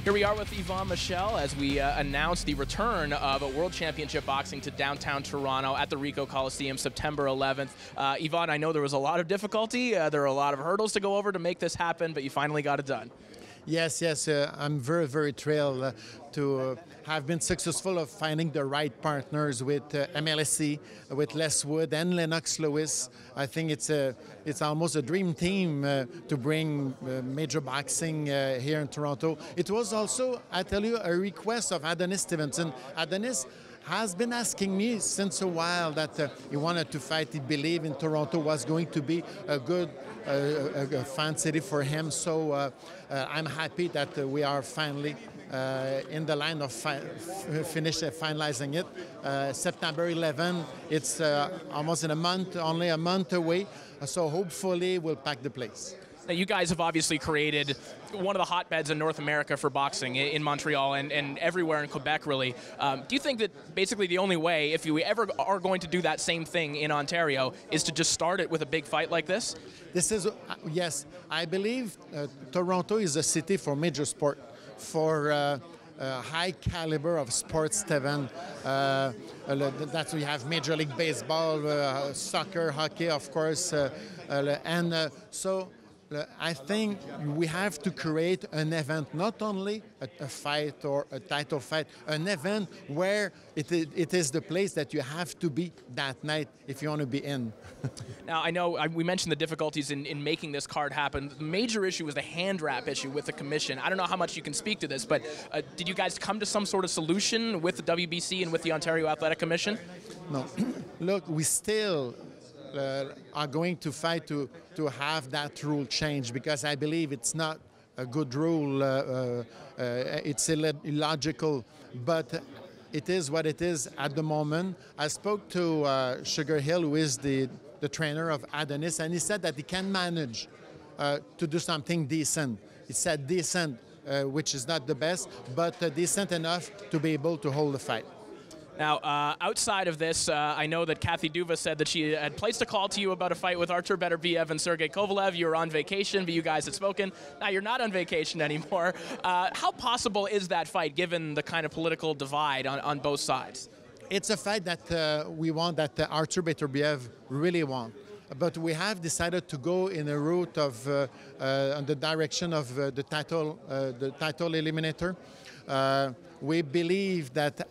Here we are with Yvon Michel as we announce the return of a World Championship Boxing to downtown Toronto at the Ricoh Coliseum September 11th. Yvon, I know there was a lot of difficulty. There are a lot of hurdles to go over to make this happen, but you finally got it done. Yes. I'm very, very thrilled to have been successful of finding the right partners with MLSE, with Les Wood and Lennox Lewis. I think it's almost a dream team to bring major boxing here in Toronto. It was also, I tell you, a request of Adonis Stevenson. Adonis has been asking me since a while that he wanted to fight. He believed in Toronto was going to be a good a fan city for him. So I'm happy that we are finally in the line of finalizing it. September 11, it's almost in a month, only a month away. So hopefully we'll pack the place. Now, you guys have obviously created one of the hotbeds in North America for boxing in Montreal and everywhere in Quebec, really. Do you think that basically the only way, if you ever are going to do that same thing in Ontario, is to just start it with a big fight like this? This is, yes, I believe Toronto is a city for major sport, for high caliber of sports, Steven. That's we have Major League Baseball, soccer, hockey, of course, so I think we have to create an event, not only a fight or a title fight, an event where it is the place that you have to be that night if you want to be in. Now, I know we mentioned the difficulties in making this card happen. The major issue was the hand wrap issue with the commission. I don't know how much you can speak to this, but did you guys come to some sort of solution with the WBC and with the Ontario Athletic Commission? No. Look, we still are going to fight to have that rule changed, because I believe it's not a good rule. It's illogical, but it is what it is at the moment. I spoke to Sugar Hill, who is the trainer of Adonis, and he said that he can manage to do something decent. He said decent, which is not the best, but decent enough to be able to hold the fight. Now, outside of this, I know that Kathy Duva said that she had placed a call to you about a fight with Artur Beterbiev and Sergey Kovalev. You were on vacation, but you guys had spoken. Now you're not on vacation anymore. How possible is that fight, given the kind of political divide on both sides? It's a fight that we want, that Artur Beterbiev really wants. But we have decided to go in a route of on the direction of the title eliminator. We believe that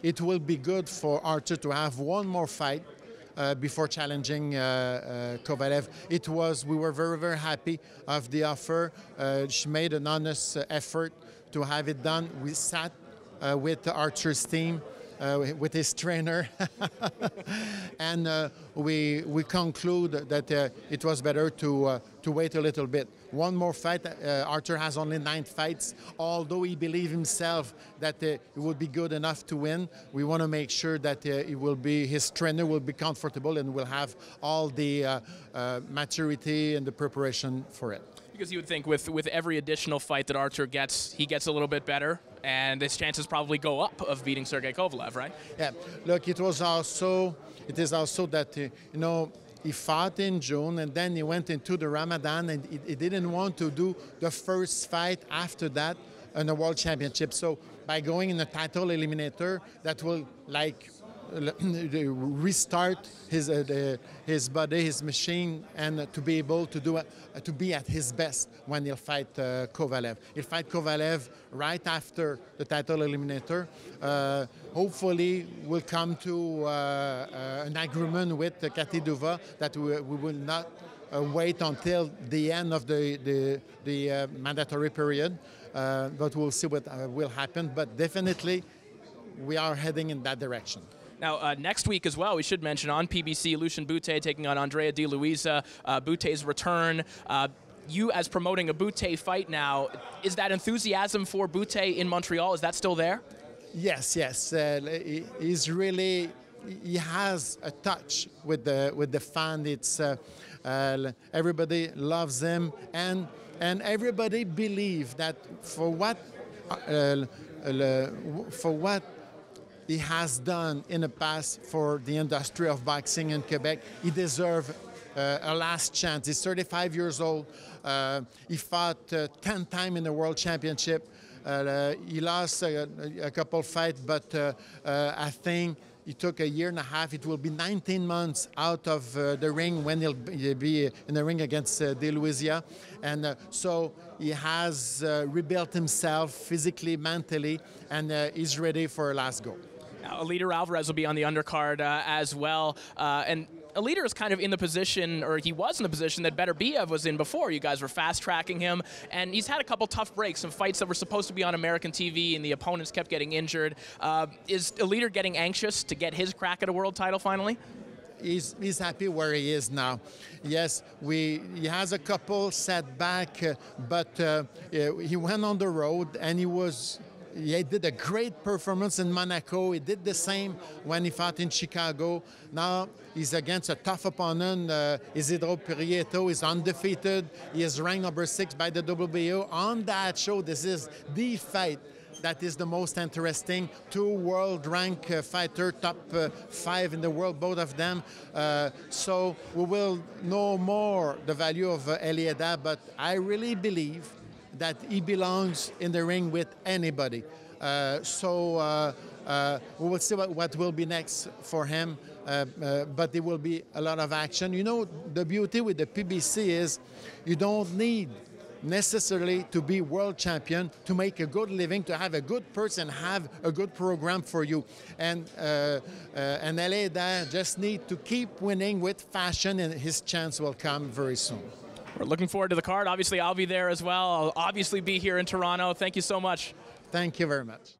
it will be good for Artur to have one more fight before challenging Kovalev. We were very, very happy of the offer. She made an honest effort to have it done. We sat with Artur's team, with his trainer, and we conclude that it was better to wait a little bit. One more fight. Artur has only 9 fights. Although he believes himself that it would be good enough to win, we want to make sure that his trainer will be comfortable and will have all the maturity and the preparation for it. Because you would think with every additional fight that Artur gets, he gets a little bit better, and his chances probably go up of beating Sergey Kovalev, right? Yeah. Look, it is also that he fought in June, and then he went into the Ramadan, and he didn't want to do the first fight after that in a World Championship. So by going in a title eliminator, that will restart his body, his machine, and to be able to be at his best when he'll fight Kovalev. He'll fight Kovalev right after the title eliminator. Hopefully, we'll come to an agreement with Kathy Duva that we will not wait until the end of the mandatory period, but we'll see what will happen. But definitely, we are heading in that direction. Now, next week as well, we should mention on PBC, Lucien Bootay taking on Andrea Di Louisa, Bootay's return. You, as promoting a Bootay fight now, is that enthusiasm for Bootay in Montreal, is that still there? Yes. He has a touch with the fan. It's everybody loves him, and everybody believes that for what he has done in the past for the industry of boxing in Quebec, he deserves a last chance. He's 35 years old. He fought 10 times in the World Championship. He lost a couple fights, but I think he took a year and a half. It will be 19 months out of the ring when he'll be in the ring against Louisa. And so he has rebuilt himself physically, mentally, and he's ready for a last go. Leader Alvarez will be on the undercard as well. And a leader is kind of in the position, or he was in the position that Beterbiev was in before. You guys were fast-tracking him, and he's had a couple tough breaks, some fights that were supposed to be on American TV, and the opponents kept getting injured. Is a leader getting anxious to get his crack at a world title finally? He's happy where he is now. Yes, he has a couple setback, but he went on the road, and he did a great performance in Monaco. He did the same when he fought in Chicago. Now he's against a tough opponent, Isidro Prieto. He's undefeated. He is ranked number 6 by the WBO. On that show, this is the fight that is the most interesting. 2 world-ranked fighters, top 5 in the world, both of them. So we will know more the value of Eliada, but I really believe that he belongs in the ring with anybody. So we will see what will be next for him, but there will be a lot of action. You know, the beauty with the PBC is you don't need necessarily to be world champion to make a good living, to have a good person, have a good program for you. And Eliada just need to keep winning with fashion, and his chance will come very soon. We're looking forward to the card. Obviously, I'll be there as well. I'll obviously be here in Toronto. Thank you so much. Thank you very much.